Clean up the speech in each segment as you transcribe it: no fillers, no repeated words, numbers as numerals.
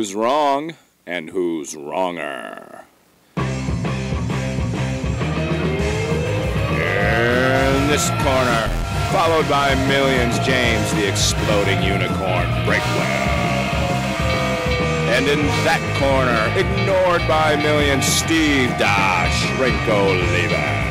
who's wrong and who's wronger. In this corner, followed by millions, James the Exploding Unicorn Breakwell. And in that corner, ignored by millions, Steve Dash Rinko Leavers.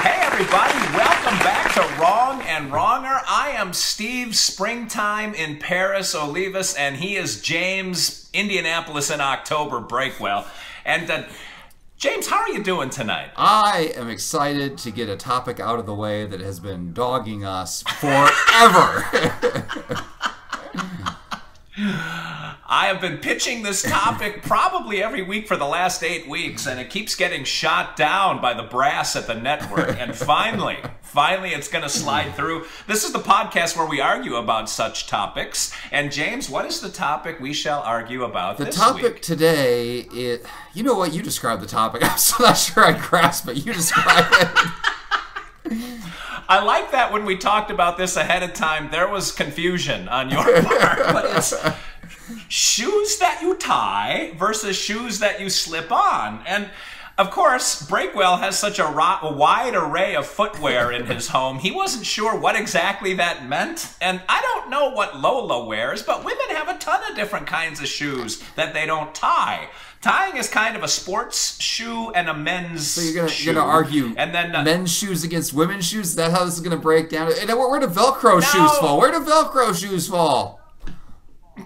Hey everybody, welcome back to Wrong and Wronger. I am Steve Springtime in Paris Olivas, and he is James Indianapolis in October Breakwell. And James, how are you doing tonight? I am excited to get a topic out of the way that has been dogging us forever. I have been pitching this topic probably every week for the last 8 weeks, and it keeps getting shot down by the brass at the network. And finally it's going to slide through. This is the podcast where we argue about such topics. And James, what is the topic we shall argue about this week? The topic today is, you know what, you described the topic. I'm still not sure I grasp it. You describe it. I like that when we talked about this ahead of time, there was confusion on your part. But it's shoes that you tie versus shoes that you slip on. And of course, Breakwell has such a wide array of footwear in his home. He wasn't sure what exactly that meant. And I don't know what Lola wears, but women have a ton of different kinds of shoes that they don't tie. Tying is kind of a sports shoe and a men's shoe. So you're gonna argue and then, men's shoes against women's shoes? Is that how this is going to break down? And where do Velcro shoes fall? Where do Velcro shoes fall?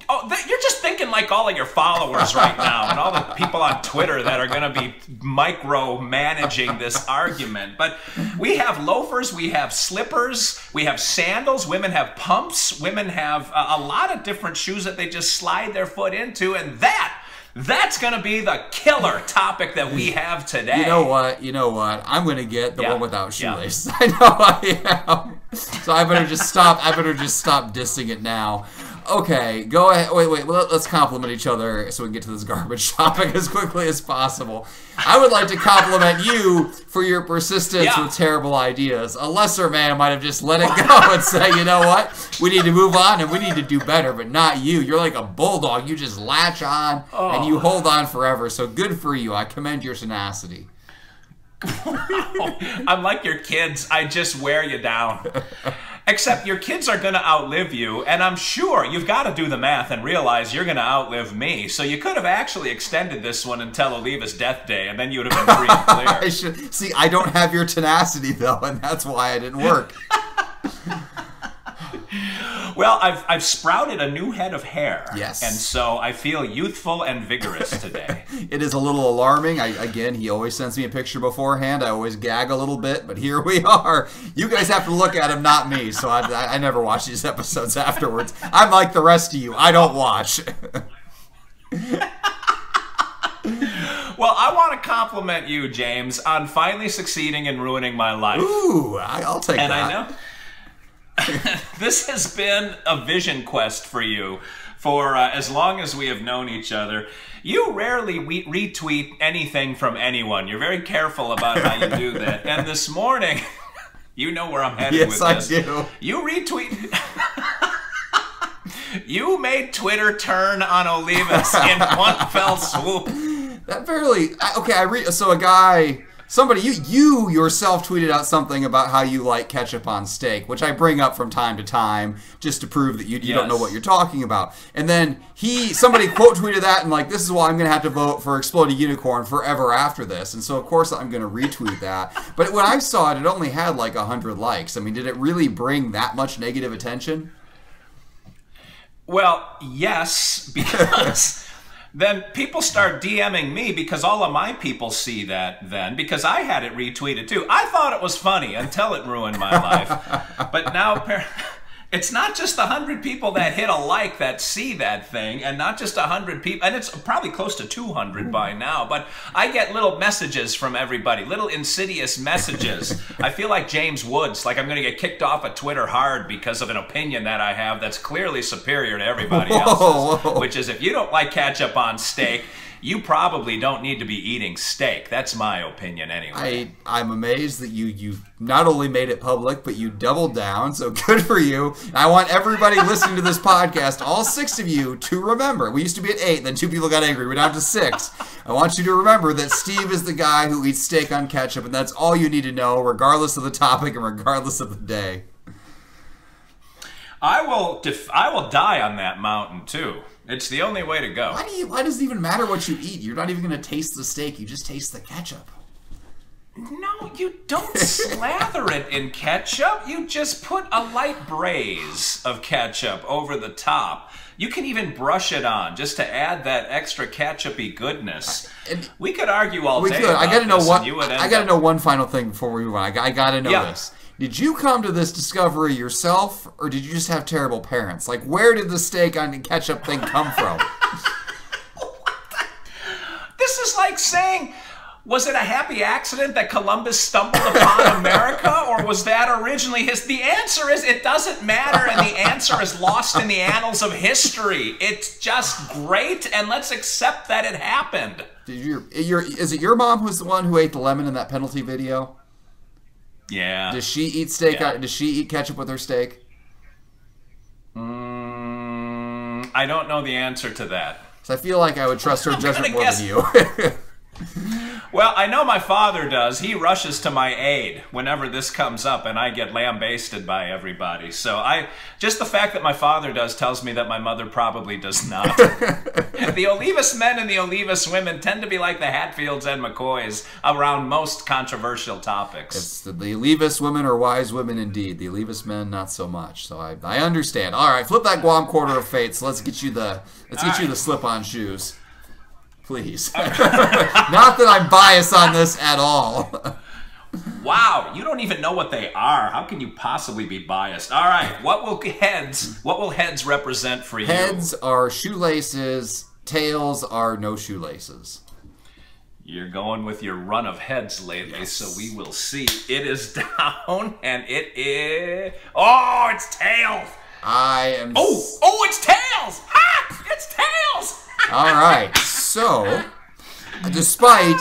Oh, you're just thinking like all of your followers right now and all the people on Twitter that are going to be micro-managing this argument. But we have loafers, we have slippers, we have sandals, women have pumps, women have a lot of different shoes that they just slide their foot into, and that's going to be the killer topic that we have today. You know what? I'm going to get the one without shoelaces. Yeah. I know I am. So I better just stop dissing it now. Okay, go ahead. Wait. Let's compliment each other so we can get to this garbage topic as quickly as possible. I would like to compliment you for your persistence with terrible ideas. A lesser man might have just let it go and say, you know what? We need to move on and we need to do better, but not you. You're like a bulldog. You just latch on and you hold on forever. So good for you. I commend your tenacity. I'm like your kids. I just wear you down. Except your kids are going to outlive you, and I'm sure you've got to do the math and realize you're going to outlive me. So you could have actually extended this one until Oliva's death day, and then you would have been free and clear. See, I don't have your tenacity, though, and that's why I didn't work. Well, I've sprouted a new head of hair. Yes. And so I feel youthful and vigorous today. It is a little alarming. Again, he always sends me a picture beforehand. I always gag a little bit, but here we are. You guys have to look at him, not me, so I never watch these episodes afterwards. I'm like the rest of you. I don't watch. Well, I want to compliment you, James, on finally succeeding in ruining my life. Ooh, I'll take that. And I know this has been a vision quest for you for as long as we have known each other. You rarely retweet anything from anyone. You're very careful about how you do that. And this morning, you know where I'm headed with this. Yes, I do. You retweeted. You made Twitter turn on Olivas in one fell swoop. That barely... Okay, so a guy... Somebody, you yourself tweeted out something about how you like ketchup on steak, which I bring up from time to time just to prove that you don't know what you're talking about. And then somebody quote tweeted that and like, this is why I'm going to have to vote for Exploding Unicorn forever after this. And so of course I'm going to retweet that. But when I saw it, it only had like 100 likes. I mean, did it really bring that much negative attention? Well, yes, because... Then people start DMing me because all of my people see that then, because I had it retweeted too. I thought it was funny until it ruined my life. But now it's not just 100 people that hit a like that see that thing, and not just 100 people, and it's probably close to 200 by now, but I get little messages from everybody, little insidious messages. I feel like James Woods, like I'm going to get kicked off of Twitter hard because of an opinion that I have that's clearly superior to everybody else's, which is if you don't like ketchup on steak, you probably don't need to be eating steak. That's my opinion anyway. I'm amazed that you not only made it public, but you doubled down, so good for you. I want everybody listening to this podcast, all 6 of you, to remember. We used to be at 8, then 2 people got angry. We're down to 6. I want you to remember that Steve is the guy who eats steak on ketchup, and that's all you need to know, regardless of the topic and regardless of the day. I will die on that mountain too. It's the only way to go. Why does it even matter what you eat? You're not even going to taste the steak. You just taste the ketchup. No, you don't slather it in ketchup. You just put a light braise of ketchup over the top. You can even brush it on just to add that extra ketchup-y goodness. We could argue all day about I got to know this, one. and you would I got to know one final thing before we move on. I got to know this. Did you come to this discovery yourself, or did you just have terrible parents? Like, where did the steak on ketchup thing come from? This is like saying, was it a happy accident that Columbus stumbled upon America, or was that originally his? The answer is it doesn't matter, and the answer is lost in the annals of history. It's just great, and let's accept that it happened. Is it your mom who's the one who ate the lemon in that penalty video? Yeah. Does she eat steak? Yeah. Does she eat ketchup with her steak? I don't know the answer to that. So I feel like I would trust her judgment more than you. Well, I know my father does. He rushes to my aid whenever this comes up, and I get lambasted by everybody. So just the fact that my father does tells me that my mother probably does not. The Olivas men and the Olivas women tend to be like the Hatfields and McCoys around most controversial topics. It's the Olivas women are wise women indeed. The Olivas men, not so much. So I understand. All right, flip that Guam quarter of fate. So let's get you the slip-on shoes. Please. Not that I'm biased on this at all. Wow, you don't even know what they are. How can you possibly be biased? All right, what will heads represent for you? Heads are shoelaces, tails are no shoelaces. You're going with your run of heads lately, yes. So we will see. It is down, and it is... Oh, it's tails! Oh, it's tails! Ha! It's tails! All right, so, despite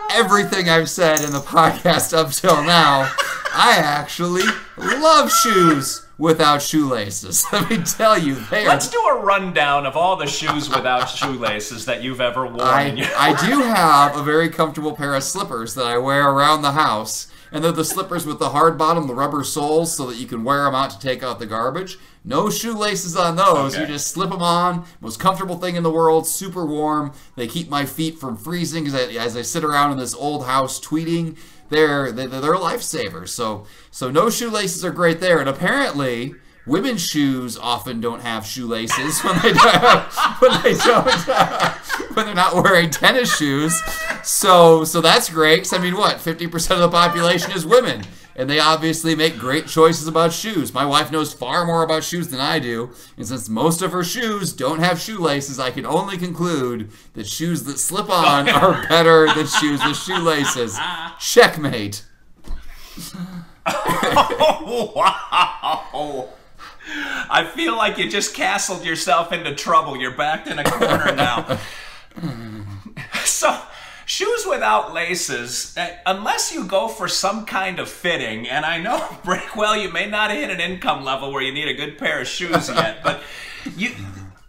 everything I've said in the podcast up till now, I actually love shoes without shoelaces. Let me tell you, Let's do a rundown of all the shoes without shoelaces that you've ever worn. I do have a very comfortable pair of slippers that I wear around the house, and they're the slippers with the hard bottom, the rubber soles, so that you can wear them out to take out the garbage. No shoelaces on those. Okay. You just slip them on. Most comfortable thing in the world. Super warm. They keep my feet from freezing as I sit around in this old house tweeting. They're lifesavers. So no shoelaces are great there. And apparently, women's shoes often don't have shoelaces when they're not wearing tennis shoes. So that's great. 'Cause I mean, what? 50% of the population is women. And they obviously make great choices about shoes. My wife knows far more about shoes than I do. And since most of her shoes don't have shoelaces, I can only conclude that shoes that slip on are better than shoes with shoelaces. Checkmate. Oh, wow. I feel like you just castled yourself into trouble. You're backed in a corner now. So... shoes without laces, unless you go for some kind of fitting, and I know, Breakwell, you may not hit an income level where you need a good pair of shoes yet, but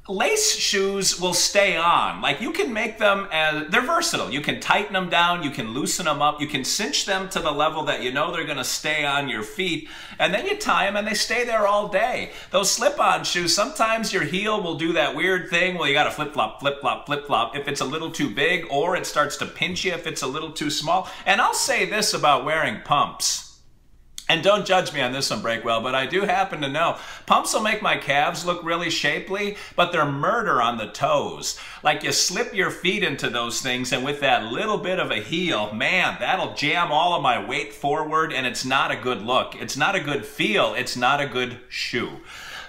lace shoes will stay on. Like, you can make them they're versatile. You can tighten them down, you can loosen them up, you can cinch them to the level that you know they're going to stay on your feet, and then you tie them and they stay there all day. Those slip-on shoes, sometimes your heel will do that weird thing where you got to flip-flop, flip-flop, flip-flop if it's a little too big, or it starts to pinch you if it's a little too small. And I'll say this about wearing pumps. And don't judge me on this one, Breakwell, but I do happen to know pumps will make my calves look really shapely, but they're murder on the toes. Like, you slip your feet into those things, and with that little bit of a heel, man, that'll jam all of my weight forward, and it's not a good look. It's not a good feel. It's not a good shoe.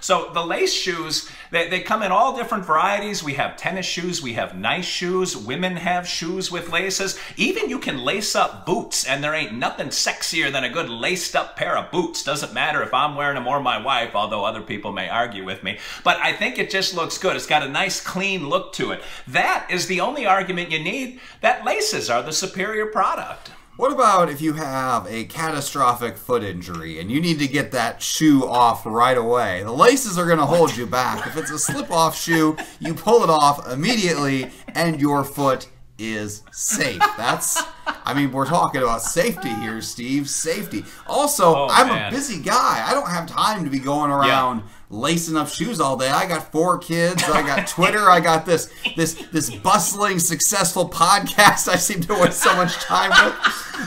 So the lace shoes, they come in all different varieties. We have tennis shoes. We have nice shoes. Women have shoes with laces. Even you can lace up boots, and there ain't nothing sexier than a good laced up pair of boots. Doesn't matter if I'm wearing them or my wife, although other people may argue with me. But I think it just looks good. It's got a nice clean look to it. That is the only argument you need, that laces are the superior product. What about if you have a catastrophic foot injury and you need to get that shoe off right away? The laces are going to hold you back. If it's a slip-off shoe, you pull it off immediately and your foot is safe. We're talking about safety here, Steve. Safety. Also, I'm a busy guy. I don't have time to be going around lacing up shoes all day. I got 4 kids. I got Twitter. I got this bustling, successful podcast I seem to waste so much time with.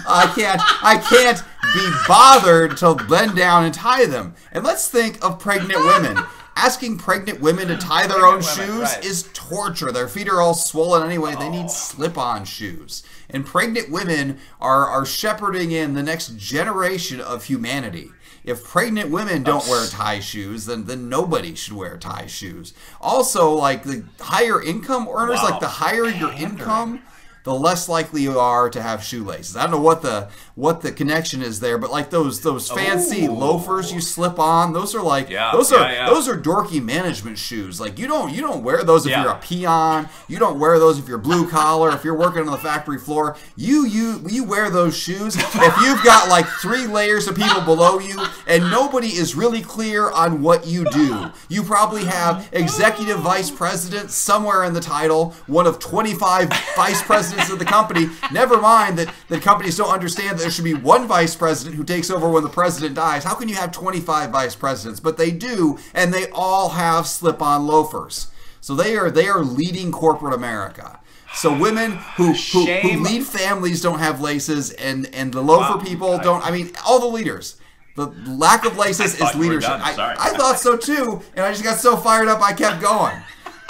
I can't be bothered to bend down and tie them. And let's think of pregnant women. Asking pregnant women to tie their own shoes is torture. Their feet are all swollen anyway. They need slip-on shoes. And pregnant women are shepherding in the next generation of humanity. If pregnant women don't wear tie shoes, then nobody should wear tie shoes. Also, like the higher income earners, like the higher your income, the less likely you are to have shoelaces. I don't know what the connection is there, but like those fancy loafers you slip on, those are like those are dorky management shoes. Like you don't wear those if you're a peon. You don't wear those if you're blue collar. If you're working on the factory floor, you wear those shoes if you've got like 3 layers of people below you and nobody is really clear on what you do. You probably have executive vice president somewhere in the title, one of 25 vice presidents of the company. Never mind that companies don't understand that there should be one vice president who takes over when the president dies. How can you have 25 vice presidents? But they do, and they all have slip-on loafers. So they are leading corporate America. So women who lead families don't have laces, and the loafer people don't. I mean, all the leaders. The lack of laces is leadership. I thought so too, and I just got so fired up I kept going.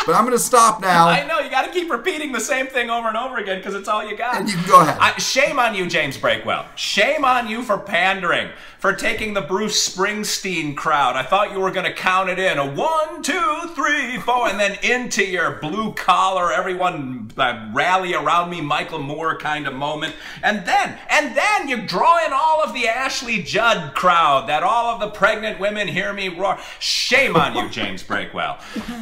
But I'm going to stop now. I know, you got to keep repeating the same thing over and over again because it's all you got. And you can go ahead. Shame on you, James Breakwell. Shame on you for pandering, for taking the Bruce Springsteen crowd. I thought you were going to count it in. A 1, 2, 3, 4, and then into your blue collar, everyone rally around me, Michael Moore kind of moment. And then you draw in all of the Ashley Judd crowd, that all of the pregnant women hear me roar. Shame on you, James Breakwell.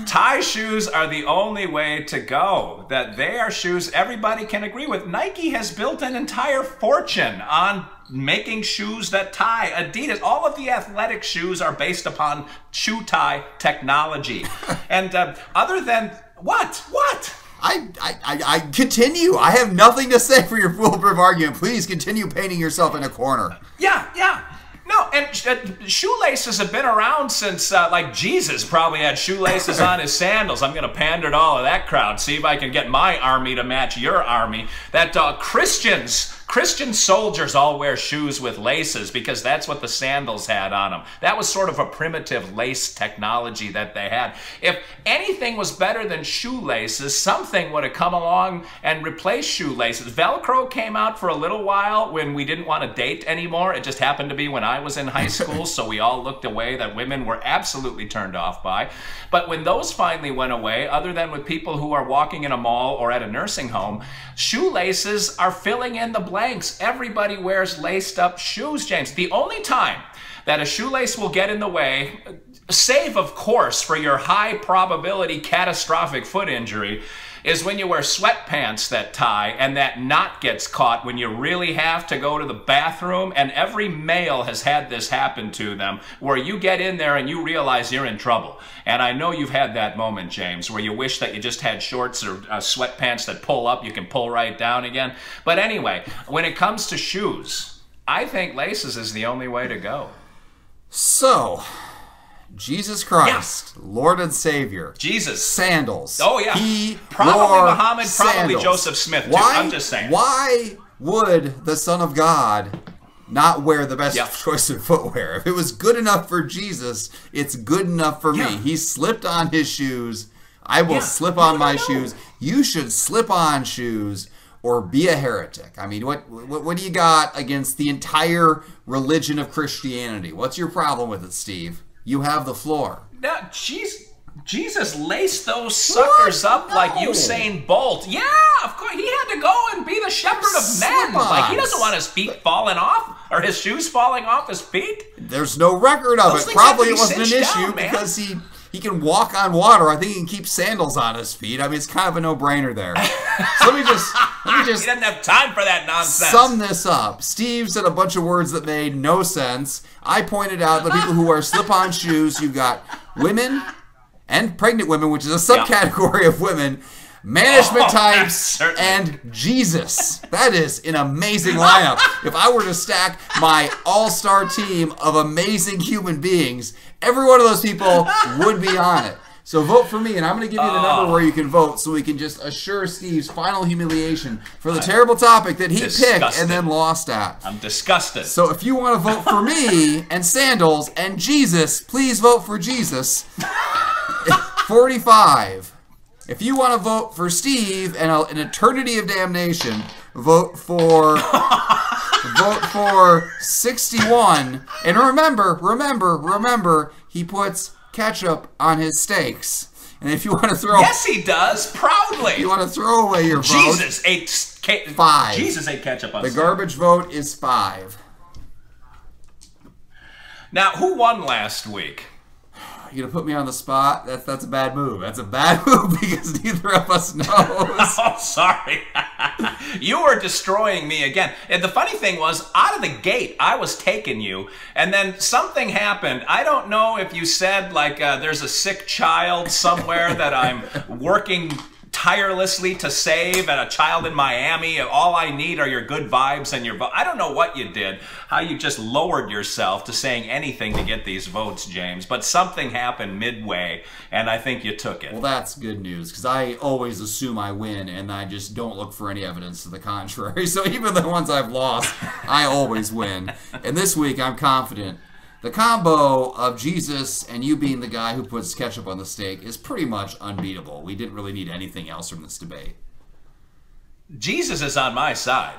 Tie shoes are the only way to go. That they are shoes everybody can agree with. Nike has built an entire fortune on making shoes that tie. Adidas, all of the athletic shoes are based upon shoe tie technology. And other than what? I continue. I have nothing to say for your foolproof argument. Please continue painting yourself in a corner. Yeah. No, and shoelaces have been around since, like, Jesus probably had shoelaces on his sandals. I'm going to pander to all of that crowd, see if I can get my army to match your army. That Christian soldiers all wear shoes with laces because that's what the sandals had on them. That was sort of a primitive lace technology that they had. If anything was better than shoelaces, something would have come along and replaced shoelaces. Velcro came out for a little while when we didn't want to date anymore. It just happened to be when I was in high school, so we all looked away that women were absolutely turned off by. But when those finally went away, other than with people who are walking in a mall or at a nursing home, shoelaces are filling in the blanks. Everybody wears laced up shoes, James. The only time that a shoelace will get in the way, save of course for your high probability catastrophic foot injury, is when you wear sweatpants that tie and that knot gets caught when you really have to go to the bathroom. And every male has had this happen to them where you get in there and you realize you're in trouble. And I know you've had that moment, James, where you wish that you just had shorts or sweatpants that pull up, you can pull right down again. But anyway, when it comes to shoes, I think laces is the only way to go. So, Jesus Christ, Lord and Savior. Jesus. Sandals. Oh, yeah. Probably Muhammad, probably Joseph Smith, too. I'm just saying. Why would the Son of God not wear the best choice of footwear? If it was good enough for Jesus, it's good enough for me. He slipped on his shoes. I will slip on my shoes. You should slip on shoes or be a heretic. I mean, what do you got against the entire religion of Christianity? What's your problem with it, Steve? You have the floor. No, Jesus laced those suckers up like Usain Bolt. Yeah, of course. He had to go and be the shepherd of men. Like, he doesn't want his feet falling off or his shoes falling off his feet. There's no record of it. Probably it wasn't an issue because he can walk on water. I think he can keep sandals on his feet. I mean, it's kind of a no-brainer there. So let me just He doesn't have time for that nonsense. Sum this up. Steve said a bunch of words that made no sense. I pointed out the people who wear slip-on shoes. You've got women and pregnant women, which is a subcategory of women, management types, and Jesus. That is an amazing lineup. If I were to stack my all-star team of amazing human beings, every one of those people would be on it. So vote for me, and I'm going to give you the number where you can vote so we can just assure Steve's final humiliation for the terrible topic that he picked and then lost at. I'm disgusted. So if you want to vote for me and sandals and Jesus, please vote for Jesus. 45. If you want to vote for Steve and an eternity of damnation, vote for 61. And remember, he puts ketchup on his steaks. And if you want to throw... Yes, he does, proudly. If you want to throw away your vote... Jesus ate 5. Jesus ate ketchup on the steak. garbage vote is 5. Now, who won last week? You're going to put me on the spot? That's a bad move. That's a bad move because neither of us knows. Oh, sorry. You were destroying me again. And the funny thing was, out of the gate, I was taking you, and then something happened. I don't know if you said, like, there's a sick child somewhere that I'm working tirelessly to save, and a child in Miami, all I need are your good vibes and your vote. I don't know what you did, how you just lowered yourself to saying anything to get these votes, James, but something happened midway, and I think you took it. Well, that's good news, because I always assume I win, and I just don't look for any evidence to the contrary. So even the ones I've lost, I always win. And this week, I'm confident. The combo of Jesus and you being the guy who puts ketchup on the steak is pretty much unbeatable. We didn't really need anything else from this debate. Jesus is on my side.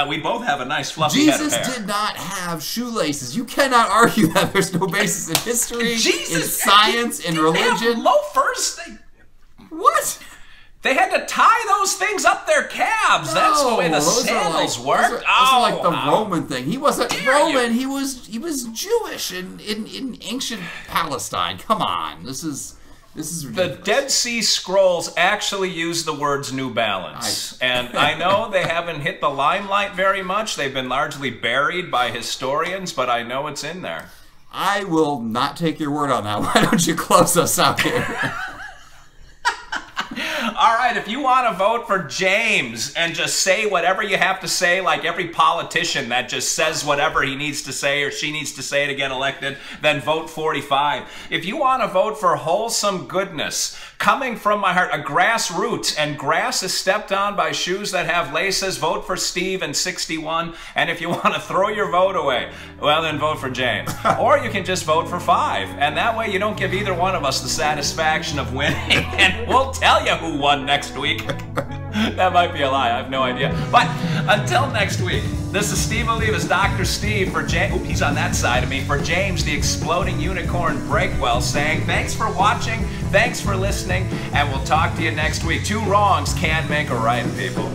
We both have a nice fluffy head of hair. Jesus did not have shoelaces. You cannot argue that. There's no basis in history, in science, in religion. Loafers? What? They had to tie those things up their calves. That's the way the sandals work. Those are like the Roman thing. He wasn't Roman. He was Jewish in ancient Palestine. Come on, this is ridiculous. The Dead Sea Scrolls actually use the words New Balance, and I know they haven't hit the limelight very much. They've been largely buried by historians, but I know it's in there. I will not take your word on that. Why don't you close us out here? All right, if you want to vote for James and just say whatever you have to say, like every politician that just says whatever he needs to say or she needs to say to get elected, then vote 45. If you want to vote for wholesome goodness, coming from my heart, a grassroots, and grass is stepped on by shoes that have laces, vote for Steve and 61. And if you want to throw your vote away, well, then vote for James. Or you can just vote for 5. And that way you don't give either one of us the satisfaction of winning. And we'll tell you who won next week. That might be a lie. I have no idea. But until next week, this is Steve Oliva's Dr. Steve for James. He's on that side of me. For James, the Exploding Unicorn Breakwell, saying thanks for watching, thanks for listening, and we'll talk to you next week. 2 wrongs can't make a right, people.